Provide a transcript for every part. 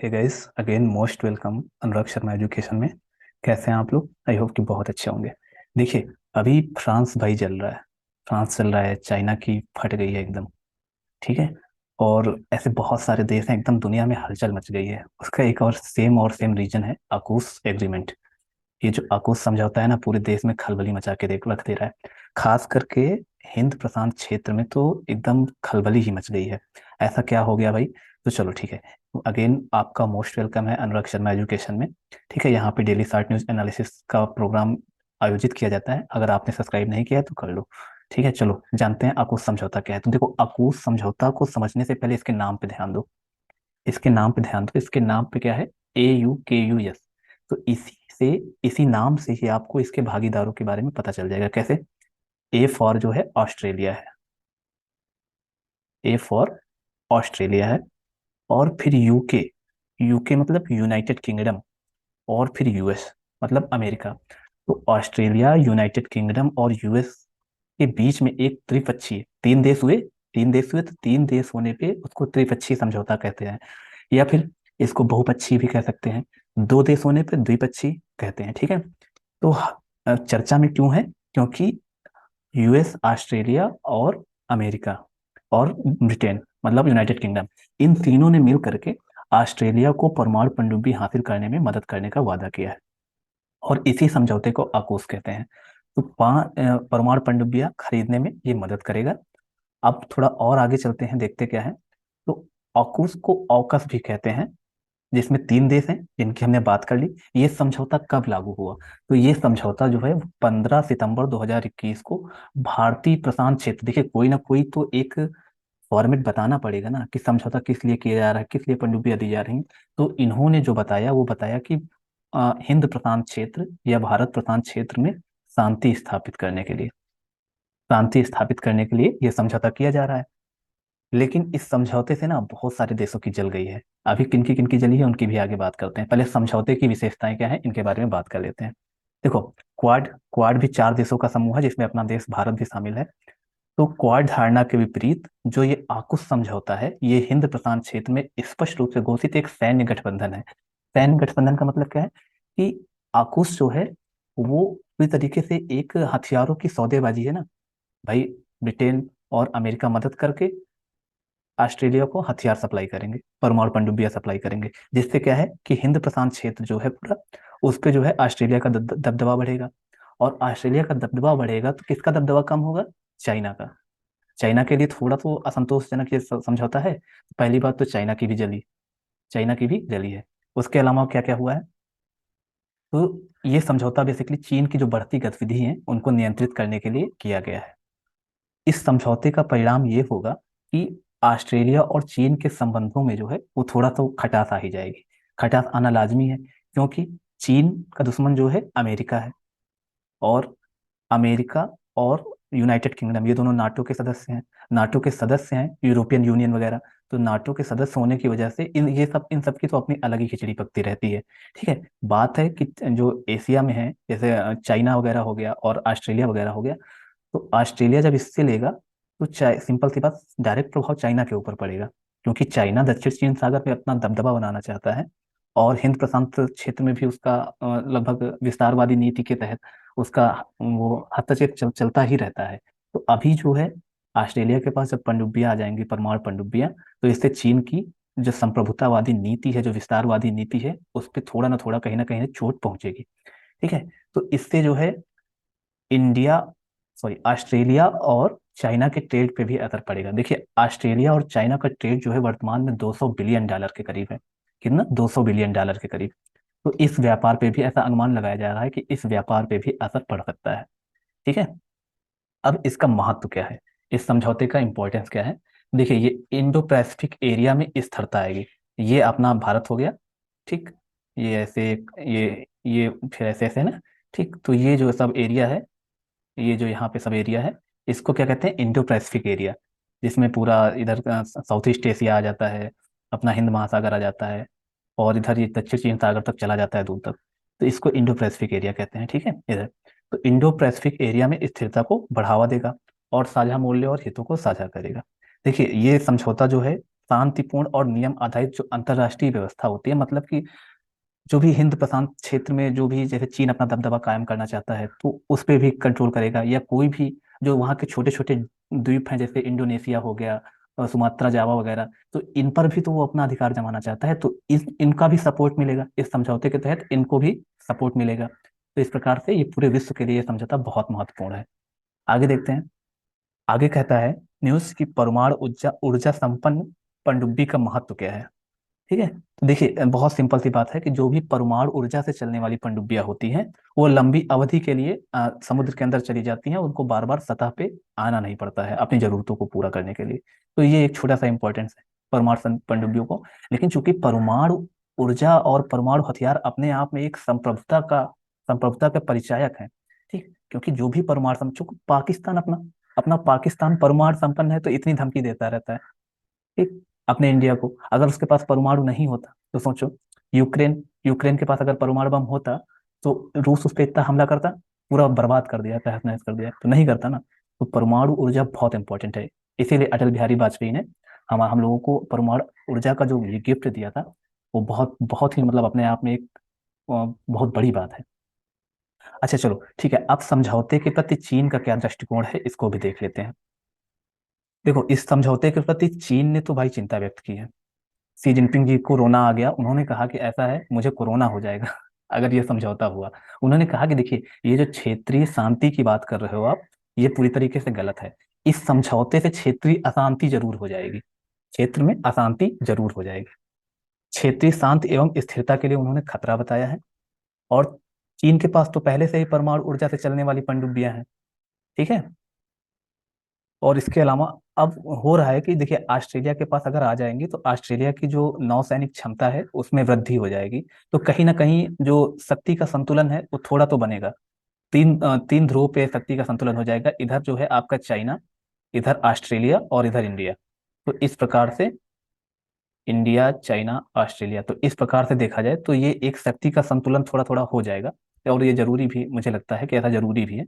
हे guys again most welcome Anurag Sharma education में। कैसे हैं आप लोग? आई होप कि बहुत अच्छे होंगे। देखिए, अभी फ्रांस भाई चल रहा है। फ्रांस चल रहा है, चाइना की फट गई है एकदम। ठीक है। और ऐसे बहुत सारे देश हैं, एकदम दुनिया में हलचल मच गई है। उसका एक और सेम रीजन है, आकूस एग्रीमेंट। ये जो आकूस समझौता है ना, पूरे देश में खलबली मचा के देख रख दे रहा है। खास करके हिंद प्रशांत क्षेत्र में तो एकदम खलबली ही मच गई है। ऐसा क्या हो गया भाई? तो चलो ठीक है। अगेन आपका मोस्ट वेलकम है अनुराग शर्मा एजुकेशन में। ठीक है, यहाँ पे डेली शार्ट न्यूज एनालिसिस का प्रोग्राम आयोजित किया जाता है। अगर आपने सब्सक्राइब नहीं किया है तो कर लो। ठीक है, चलो जानते हैं आकूस समझौता क्या है। तो देखो, आकूस समझौता को समझने से पहले इसके नाम पे ध्यान दो। इसके नाम पे ध्यान दो, इसके नाम पे क्या है? AUKUS। तो इसी नाम से ही आपको इसके भागीदारों के बारे में पता चल जाएगा। कैसे? ए फॉर जो है ऑस्ट्रेलिया है। ए फॉर ऑस्ट्रेलिया है। और फिर यूके। यूके मतलब यूनाइटेड किंगडम। और फिर यूएस मतलब अमेरिका। तो ऑस्ट्रेलिया, यूनाइटेड किंगडम और यूएस के बीच में एक त्रिपक्षीय, तीन देश हुए। तीन देश हुए तो तीन देश होने पे उसको त्रिपक्षीय समझौता कहते हैं। या फिर इसको बहुपक्षीय भी कह सकते हैं। दो देश होने पे द्विपक्षीय कहते हैं। ठीक है। तो चर्चा में क्यों है? क्योंकि यूएस, ऑस्ट्रेलिया और अमेरिका और ब्रिटेन मतलब यूनाइटेड किंगडम, इन तीनों ने मिल करके ऑस्ट्रेलिया को परमाणु पनडुब्बी हासिल करने में मदद करने का वादा किया है। और इसी समझौते को AUKUS कहते हैं। तो परमाणु पनडुब्बियां खरीदने में ये मदद करेगा। अब थोड़ा और आगे चलते हैं, देखते क्या है। तो AUKUS को AUKUS भी कहते हैं, जिसमें तीन देश हैं जिनकी हमने बात कर ली। ये समझौता कब लागू हुआ? तो ये समझौता जो है 15 सितंबर 2021 को भारतीय प्रशांत क्षेत्र, देखिए कोई ना कोई तो एक फॉर्मेट बताना पड़ेगा ना कि समझौता किस लिए किया जा रहा है, किस लिए पनडुब्बियां दी जा रही हैं। तो इन्होंने जो बताया वो बताया कि हिंद प्रशांत क्षेत्र या भारत प्रशांत क्षेत्र में शांति स्थापित करने के लिए ये समझौता किया जा रहा है। लेकिन इस समझौते से ना बहुत सारे देशों की जल गई है। अभी किनकी किनकी जली है उनकी भी आगे बात करते हैं। पहले समझौते की विशेषताएं क्या है इनके बारे में बात कर लेते हैं। देखो, क्वाड क्वाड भी चार देशों का समूह है, जिसमें अपना देश भारत भी शामिल है। तो क्वाड धारणा के विपरीत जो ये AUKUS समझौता है, ये हिंद प्रशांत क्षेत्र में स्पष्ट रूप से घोषित एक सैन्य गठबंधन है। सैन्य गठबंधन का मतलब क्या है? कि AUKUS जो है वो पूरी तरीके से एक हथियारों की सौदेबाजी है ना भाई। ब्रिटेन और अमेरिका मदद करके ऑस्ट्रेलिया को हथियार सप्लाई करेंगे, परमाणु पनडुब्बियां सप्लाई करेंगे, जिससे क्या है कि हिंद प्रशांत क्षेत्र जो है पूरा, उस पे जो है ऑस्ट्रेलिया का दबदबा बढ़ेगा। और ऑस्ट्रेलिया का दबदबा बढ़ेगा तो किसका दबदबा कम होगा? चाइना का। चाइना के लिए थोड़ा तो असंतोषजनक ये समझौता है। पहली बात तो चाइना की भी जली, चाइना की भी जली है। उसके अलावा क्या क्या हुआ है? तो ये समझौता बेसिकली चीन की जो बढ़ती गतिविधि है उनको नियंत्रित करने के लिए किया गया है। इस समझौते का परिणाम ये होगा कि ऑस्ट्रेलिया और चीन के संबंधों में जो है वो थोड़ा तो खटास आ ही जाएगी। खटास आना लाजमी है, क्योंकि चीन का दुश्मन जो है अमेरिका है। और अमेरिका और यूनाइटेड किंगडम ये दोनों नाटो के सदस्य हैं। नाटो के सदस्य हैं यूरोपियन यूनियन वगैरह। तो नाटो के सदस्य होने की वजह से इन सब की तो अपनी अलग ही खिचड़ी पकती रहती है। ठीक है। बात है कि जो एशिया में है, जैसे चाइना वगैरह हो गया और ऑस्ट्रेलिया वगैरह हो गया। तो ऑस्ट्रेलिया जब इससे लेगा तो सिंपल सी बात, डायरेक्ट प्रभाव चाइना के ऊपर पड़ेगा। क्योंकि चाइना दक्षिण चीन सागर में अपना दबदबा बनाना चाहता है। और हिंद प्रशांत क्षेत्र में भी उसका लगभग विस्तारवादी नीति के तहत उसका वो हस्तक्षेप चलता ही रहता है। तो अभी जो है ऑस्ट्रेलिया के पास जब पनडुब्बियां आ जाएंगी, परमाणु पनडुब्बियां, तो इससे चीन की जो संप्रभुतावादी नीति है, जो विस्तारवादी नीति है, उस पर थोड़ा ना कहीं चोट पहुंचेगी। ठीक है। तो इससे जो है इंडिया सॉरी ऑस्ट्रेलिया और चाइना के ट्रेड पे भी असर पड़ेगा। देखिए, ऑस्ट्रेलिया और चाइना का ट्रेड जो है वर्तमान में $200 बिलियन के करीब है। कितना? $200 बिलियन के करीब। तो इस व्यापार पे भी ऐसा अनुमान लगाया जा रहा है कि इस व्यापार पे भी असर पड़ सकता है। ठीक है। अब इसका महत्व क्या है? इस समझौते का इंपॉर्टेंस क्या है? देखिए, ये इंडो पैसिफिक एरिया में स्थिरता आएगी। ये अपना भारत हो गया। ठीक। ये ऐसे, ये फिर ऐसे ऐसे है ना। ठीक। तो ये जो सब एरिया है, ये जो यहाँ पे सब एरिया है, इसको क्या कहते हैं? Indo Pacific area. जिसमें पूरा इधर का साउथ ईस्ट एशिया आ जाता है, अपना हिंद महासागर आ जाता है, और इधर ये दक्षिण चीन सागर तक चला जाता है दूर तक। तो इसको इंडो पैसिफिक एरिया कहते हैं। ठीक है, इधर। तो इंडो पैसिफिक एरिया में स्थिरता को बढ़ावा देगा और साझा मूल्य और हितों को साझा करेगा। देखिए, ये समझौता जो है शांतिपूर्ण और नियम आधारित जो अंतर्राष्ट्रीय व्यवस्था होती है, मतलब कि जो भी हिंद प्रशांत क्षेत्र में जो भी, जैसे चीन अपना दबदबा कायम करना चाहता है तो उस पर भी कंट्रोल करेगा, या कोई भी जो वहाँ के छोटे छोटे द्वीप हैं जैसे इंडोनेशिया हो गया और सुमात्रा, जावा वगैरह, तो इन पर भी तो वो अपना अधिकार जमाना चाहता है, तो इनका भी सपोर्ट मिलेगा इस समझौते के तहत, इनको भी सपोर्ट मिलेगा। तो इस प्रकार से ये पूरे विश्व के लिए ये समझौता बहुत महत्वपूर्ण है। आगे देखते हैं। आगे कहता है न्यूज की परमाणु ऊर्जा ऊर्जा संपन्न पनडुब्बी का महत्व क्या है। ठीक है, तो देखिए बहुत सिंपल सी बात है कि जो भी परमाणु ऊर्जा से चलने वाली पनडुब्बियां होती हैं वो लंबी अवधि के लिए समुद्र के अंदर चली जाती हैं, उनको बार बार सतह पे आना नहीं पड़ता है अपनी जरूरतों को पूरा करने के लिए। तो ये एक छोटा सा इंपॉर्टेंस है पनडुब्बियों को। लेकिन चूंकि परमाणु ऊर्जा और परमाणु हथियार अपने आप में एक संप्रभुता के परिचायक हैं, ठीक, क्योंकि जो भी चूंकि पाकिस्तान अपना अपना पाकिस्तान परमाणु संपन्न है तो इतनी धमकी देता रहता है, ठीक, अपने इंडिया को। अगर उसके पास परमाणु नहीं होता तो सोचो, यूक्रेन यूक्रेन के पास अगर परमाणु बम होता तो रूस उस पर इतना हमला करता, पूरा बर्बाद कर दिया, तहस नहस कर दिया, तो नहीं करता ना। तो परमाणु ऊर्जा बहुत इंपॉर्टेंट है, इसीलिए अटल बिहारी वाजपेयी ने हम लोगों को परमाणु ऊर्जा का जो ये गिफ्ट दिया था, वो बहुत बहुत ही मतलब अपने आप में एक बहुत बड़ी बात है। अच्छा चलो ठीक है, अब समझौते के प्रति चीन का क्या दृष्टिकोण है इसको भी देख लेते हैं। देखो, इस समझौते के प्रति चीन ने तो भाई चिंता व्यक्त की है। सी जिनपिंग जी को कोरोना आ गया, उन्होंने कहा कि ऐसा है मुझे कोरोना हो जाएगा अगर ये समझौता हुआ। उन्होंने कहा कि देखिए, ये जो क्षेत्रीय शांति की बात कर रहे हो आप, ये पूरी तरीके से गलत है। इस समझौते से क्षेत्रीय अशांति जरूर हो जाएगी, क्षेत्र में अशांति जरूर हो जाएगी। क्षेत्रीय शांति एवं स्थिरता के लिए उन्होंने खतरा बताया है। और चीन के पास तो पहले से ही परमाणु ऊर्जा से चलने वाली पनडुब्बियां हैं, ठीक है। और इसके अलावा अब हो रहा है कि देखिए, ऑस्ट्रेलिया के पास अगर आ जाएंगे तो ऑस्ट्रेलिया की जो नौसैनिक क्षमता है उसमें वृद्धि हो जाएगी। तो कहीं ना कहीं जो शक्ति का संतुलन है वो थोड़ा तो बनेगा। तीन ध्रुव पे शक्ति का संतुलन हो जाएगा, इधर जो है आपका चाइना, इधर ऑस्ट्रेलिया और इधर इंडिया। तो इस प्रकार से इंडिया, चाइना, ऑस्ट्रेलिया, तो इस प्रकार से देखा जाए तो ये एक शक्ति का संतुलन थोड़ा थोड़ा हो जाएगा। और ये जरूरी भी, मुझे लगता है कि ऐसा जरूरी भी है।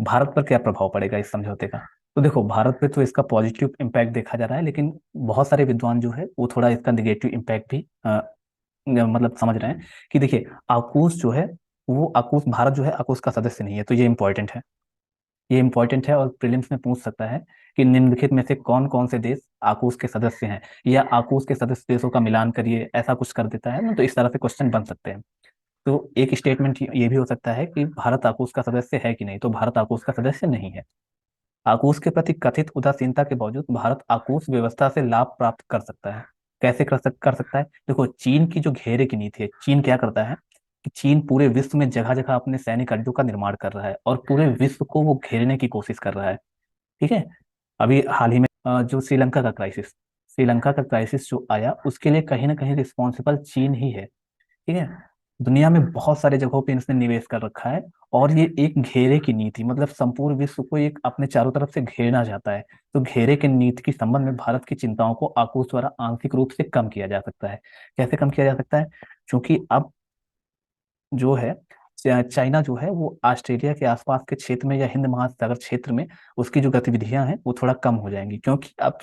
भारत पर क्या प्रभाव पड़ेगा इस समझौते का। तो देखो, भारत पे तो इसका पॉजिटिव इम्पैक्ट देखा जा रहा है, लेकिन बहुत सारे विद्वान जो है वो थोड़ा इसका निगेटिव इम्पैक्ट भी मतलब समझ रहे हैं। कि देखिए, आकूस जो है, वो आकूस, भारत जो है आकूस का सदस्य नहीं है, तो ये इंपॉर्टेंट है। ये इंपॉर्टेंट है और प्रीलिम्स में पूछ सकता है कि निम्नलिखित में से कौन कौन से देश आकूस के सदस्य हैं, या आकूस के सदस्य देशों का मिलान करिए, ऐसा कुछ कर देता है ना, तो इस तरह से क्वेश्चन बन सकते हैं। तो एक स्टेटमेंट ये भी हो सकता है कि भारत आकूस का सदस्य है कि नहीं, तो भारत आकूस का सदस्य नहीं है। आकूस के प्रति कथित उदासीनता के बावजूद भारत आकूस व्यवस्था से लाभ प्राप्त कर सकता है। कैसे कर सकता है। देखो, चीन की जो घेरे की नीति है, चीन क्या करता है कि चीन पूरे विश्व में जगह जगह अपने सैनिक अड्डों का निर्माण कर रहा है और पूरे विश्व को वो घेरने की कोशिश कर रहा है, ठीक है। अभी हाल ही में जो श्रीलंका का क्राइसिस जो आया, उसके लिए कहीं ना कहीं रिस्पॉन्सिबल चीन ही है, ठीक है। दुनिया में बहुत सारे जगहों पे इसने निवेश कर रखा है, और ये एक घेरे की नीति, मतलब संपूर्ण विश्व को एक अपने चारों तरफ से घेरना चाहता है। तो घेरे की नीति के संबंध में भारत की चिंताओं को आकूश द्वारा आंशिक रूप से कम किया जा सकता है। कैसे कम किया जा सकता है। क्योंकि अब जो है, चाइना जो है वो ऑस्ट्रेलिया के आसपास के क्षेत्र में या हिंद महासागर क्षेत्र में उसकी जो गतिविधियां हैं वो थोड़ा कम हो जाएंगी, क्योंकि अब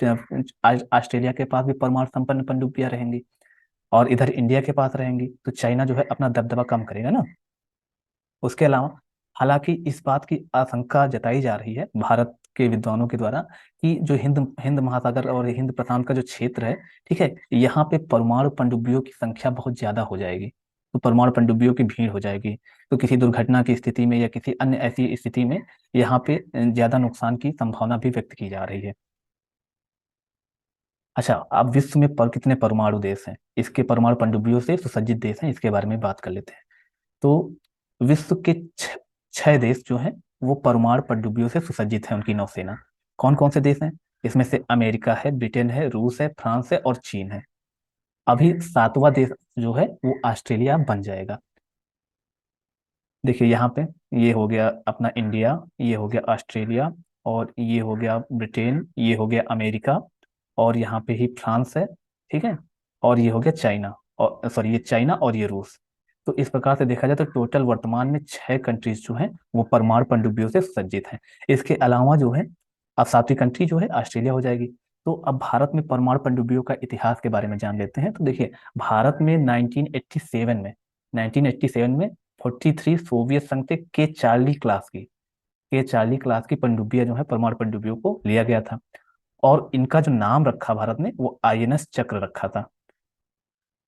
ऑस्ट्रेलिया के पास भी परमाणु संपन्न पनडुब्बियां रहेंगी और इधर इंडिया के पास रहेंगी, तो चाइना जो है अपना दबदबा कम करेगा ना। उसके अलावा, हालांकि इस बात की आशंका जताई जा रही है भारत के विद्वानों के द्वारा कि जो हिंद हिंद महासागर और हिंद प्रशांत का जो क्षेत्र है, ठीक है, यहाँ पे परमाणु पनडुब्बियों की संख्या बहुत ज्यादा हो जाएगी। तो परमाणु पनडुब्बियों की भीड़ हो जाएगी, तो किसी दुर्घटना की स्थिति में या किसी अन्य ऐसी स्थिति में यहाँ पे ज्यादा नुकसान की संभावना भी व्यक्त की जा रही है। अच्छा, अब विश्व में कितने परमाणु देश हैं, इसके परमाणु पनडुब्बियों से सुसज्जित देश हैं, इसके बारे में बात कर लेते हैं। तो विश्व के 6 देश जो हैं वो परमाणु पनडुब्बियों से सुसज्जित है, उनकी नौसेना। कौन कौन से देश हैं। इसमें से अमेरिका है, ब्रिटेन है, रूस है, फ्रांस है और चीन है। अभी 7वां देश जो है वो ऑस्ट्रेलिया बन जाएगा। देखिए यहाँ पे, ये हो गया अपना इंडिया, ये हो गया ऑस्ट्रेलिया, और ये हो गया ब्रिटेन, ये हो गया अमेरिका, और यहाँ पे ही फ्रांस है, ठीक है। और ये हो गया चाइना, और सॉरी, ये चाइना और ये रूस। तो इस प्रकार से देखा जाए तो टोटल वर्तमान में 6 कंट्रीज जो हैं वो परमाणु पनडुब्बियों से सुसज्जित हैं। इसके अलावा जो है, अब 7वीं कंट्री जो है ऑस्ट्रेलिया हो जाएगी। तो अब भारत में परमाणु पनडुब्बियों का इतिहास के बारे में जान लेते हैं। तो देखिए, भारत में 1987 में 43 सोवियत संघ के के चार्ली क्लास की पनडुब्बियां जो है परमाणु पनडुब्बियों को लिया गया था, और इनका जो नाम रखा भारत ने वो आईएनएस चक्र रखा था।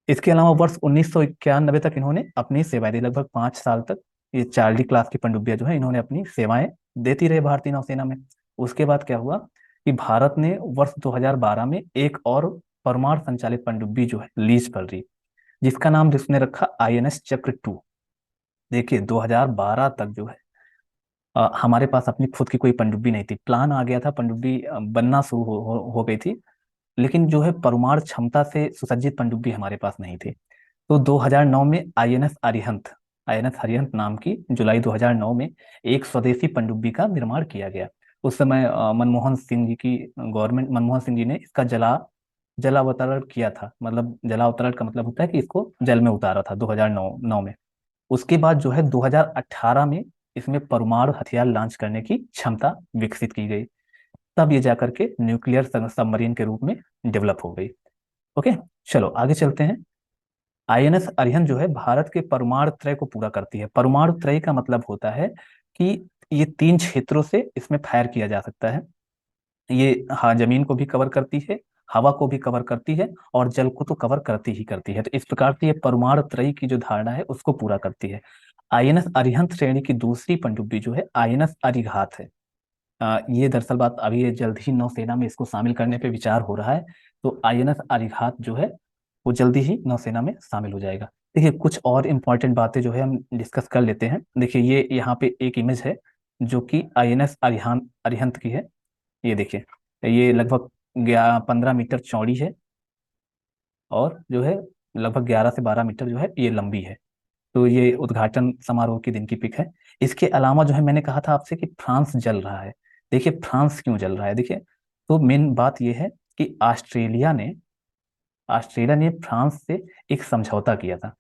इसके अलावा वर्ष 1991 तक इन्होंने अपनी सेवाएं दी, लगभग 5 साल तक ये चार्ली क्लास की पनडुब्बियां जो है इन्होंने अपनी सेवाएं देती रहे भारतीय नौसेना में। उसके बाद क्या हुआ कि भारत ने वर्ष 2012 में एक और परमाणु संचालित पनडुब्बी जो है लीज पर ली, जिसका नाम जिसने रखा आईएनएस चक्र 2। देखिए, 2012 तक जो है हमारे पास अपनी खुद की कोई पनडुब्बी नहीं थी। प्लान आ गया था, पनडुब्बी बनना शुरू हो गई थी, लेकिन जो है परमाणु क्षमता से सुसज्जित पनडुब्बी हमारे पास नहीं थी। तो 2009 में आईएनएस अरिहंत नाम की जुलाई 2009 में एक स्वदेशी पनडुब्बी का निर्माण किया गया। उस समय मनमोहन सिंह जी की गवर्नमेंट, मनमोहन सिंह जी ने इसका जलावतरण किया था। मतलब जलावतरण का मतलब होता है कि इसको जल में उतारा था 2009 में। उसके बाद जो है 2018 में इसमें परमाणु हथियार लॉन्च करने की क्षमता विकसित की गई। तब ये जाकर के न्यूक्लियर सबमरीन के रूप में डेवलप हो गई। ओके, चलो आगे चलते हैं। आईएनएस अरिहंत जो है भारत के परमाणु त्रय को पूरा करती है। परमाणु त्रय का मतलब होता है कि ये 3 क्षेत्रों से इसमें फायर किया जा सकता है। ये, हाँ, जमीन को भी कवर करती है, हवा को भी कवर करती है, और जल को तो कवर करती ही करती है। तो इस प्रकार से ये परमाणु त्रयी की जो धारणा है उसको पूरा करती है। आईएनएस अरिहंत श्रेणी की दूसरी पनडुब्बी जो है आईएनएस अरिघात है। ये दरअसल बात अभी ये जल्द ही नौसेना में इसको शामिल करने पे विचार हो रहा है। तो आईएनएस अरिघात जो है वो जल्दी ही नौसेना में शामिल हो जाएगा। देखिए, कुछ और इम्पोर्टेंट बातें जो है हम डिस्कस कर लेते हैं। देखिए, ये यहाँ पे एक इमेज है जो कि आईएनएस अरिहंत की है। ये देखिए, ये लगभग 15 मीटर चौड़ी है, और जो है लगभग 11 से 12 मीटर जो है ये लंबी है। तो ये उद्घाटन समारोह के दिन की पिक है। इसके अलावा जो है मैंने कहा था आपसे कि फ्रांस जल रहा है। देखिए, फ्रांस क्यों जल रहा है, देखिए, तो मेन बात यह है कि ऑस्ट्रेलिया ने फ्रांस से एक समझौता किया था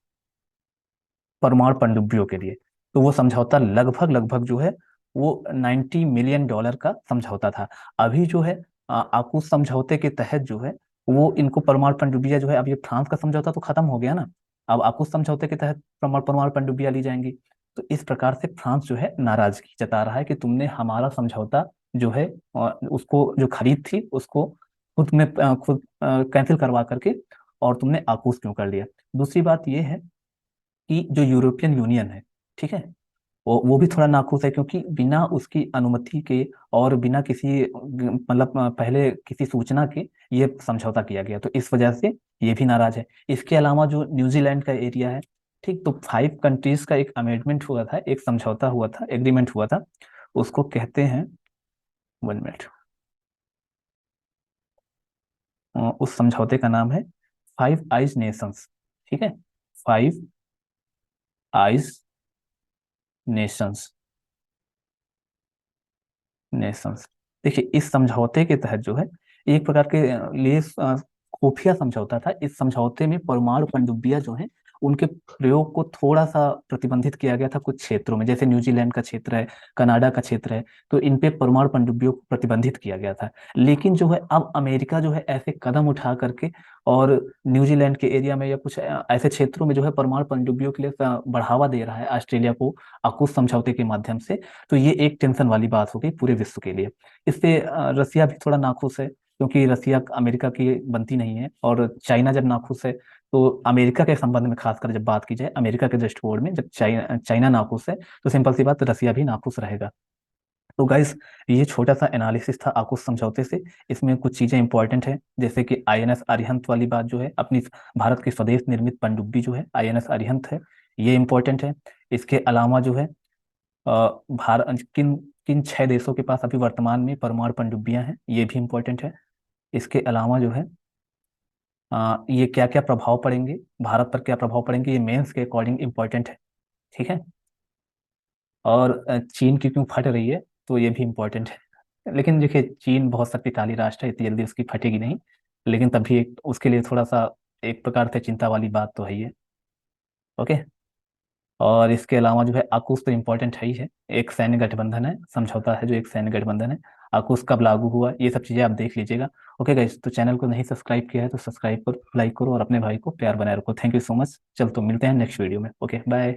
परमाणु पनडुब्बियों के लिए। तो वो समझौता लगभग लगभग जो है वो $90 मिलियन का समझौता था। अभी जो है आकूस समझौते के तहत जो है वो इनको परमाणु पनडुब्बियां जो है, अब ये फ्रांस का समझौता तो खत्म हो गया ना, अब आकूस समझौते के तहत परमाणु पनडुब्बियां ली जाएंगी। तो इस प्रकार से फ्रांस जो है नाराजगी जता रहा है कि तुमने हमारा समझौता जो है उसको जो खरीद थी उसको खुद कैंसिल करवा करके, और तुमने आकूस क्यों कर लिया। दूसरी बात यह है कि जो यूरोपियन यूनियन है, ठीक है, वो भी थोड़ा नाखुश है, क्योंकि बिना उसकी अनुमति के और बिना किसी मतलब पहले किसी सूचना के ये समझौता किया गया। तो इस वजह से ये भी नाराज है। इसके अलावा जो न्यूजीलैंड का एरिया है, ठीक, तो 5 कंट्रीज का एक अमेंडमेंट हुआ था, एक समझौता हुआ था, एग्रीमेंट हुआ था। उसको कहते हैं, 1 मिनट, उस समझौते का नाम है 5 आइज नेशंस। ठीक है, 5 आइज नेशंस। नेशंस, देखिए, इस समझौते के तहत जो है एक प्रकार के लिए खुफिया समझौता था। इस समझौते में परमाणु पनडुब्बियां जो हैं उनके प्रयोग को थोड़ा सा प्रतिबंधित किया गया था कुछ क्षेत्रों में, जैसे न्यूजीलैंड का क्षेत्र है, कनाडा का क्षेत्र है, तो इन पे परमाणु पनडुब्बियों को प्रतिबंधित किया गया था। लेकिन जो है अब अमेरिका जो है ऐसे कदम उठा करके और न्यूजीलैंड के एरिया में या कुछ ऐसे क्षेत्रों में जो है परमाणु पनडुब्बियों के लिए बढ़ावा दे रहा है ऑस्ट्रेलिया को आकूस समझौते के माध्यम से। तो ये एक टेंशन वाली बात हो गई पूरे विश्व के लिए। इससे रसिया भी थोड़ा नाखुश है, क्योंकि रसिया अमेरिका की बनती नहीं है, और चाइना जब नाखुश है तो अमेरिका के संबंध में खासकर जब बात की जाए, अमेरिका के दृष्टिकोण में जब चाइना नाखुश है तो सिंपल सी बात, रसिया भी नाखुश रहेगा। तो गाइस, ये छोटा सा एनालिसिस था आकुश समझौते से। इसमें कुछ चीजें इंपॉर्टेंट है, जैसे कि आईएनएस अरिहंत वाली बात जो है, अपनी भारत की स्वदेश निर्मित पनडुब्बी जो है आईएनएस अरिहंत है, ये इंपॉर्टेंट है। इसके अलावा जो है भारत किन किन 6 देशों के पास अभी वर्तमान में परमाणु पनडुब्बियां हैं, ये भी इंपॉर्टेंट है। इसके अलावा जो है ये क्या क्या प्रभाव पड़ेंगे, भारत पर क्या प्रभाव पड़ेंगे, ये मेंस के अकॉर्डिंग इंपॉर्टेंट है। ठीक है, और चीन की क्यों फट रही है, तो ये भी इंपॉर्टेंट है। लेकिन देखिए, चीन बहुत शक्तिशाली राष्ट्र है, इतनी जल्दी उसकी फटेगी नहीं, लेकिन तब भी उसके लिए थोड़ा सा एक प्रकार से चिंता वाली बात तो है ही है। ओके, और इसके अलावा जो है आकूश तो इम्पोर्टेंट है ही है, एक सैन्य गठबंधन है, समझौता है जो एक सैन्य गठबंधन है। आकुश कब लागू हुआ, ये सब चीज़ें आप देख लीजिएगा। ओके गाइस, तो चैनल को नहीं सब्सक्राइब किया है तो सब्सक्राइब करो, लाइक करो और अपने भाई को प्यार बनाए रखो। Thank you so much. चल तो मिलते हैं नेक्स्ट वीडियो में। Okay bye.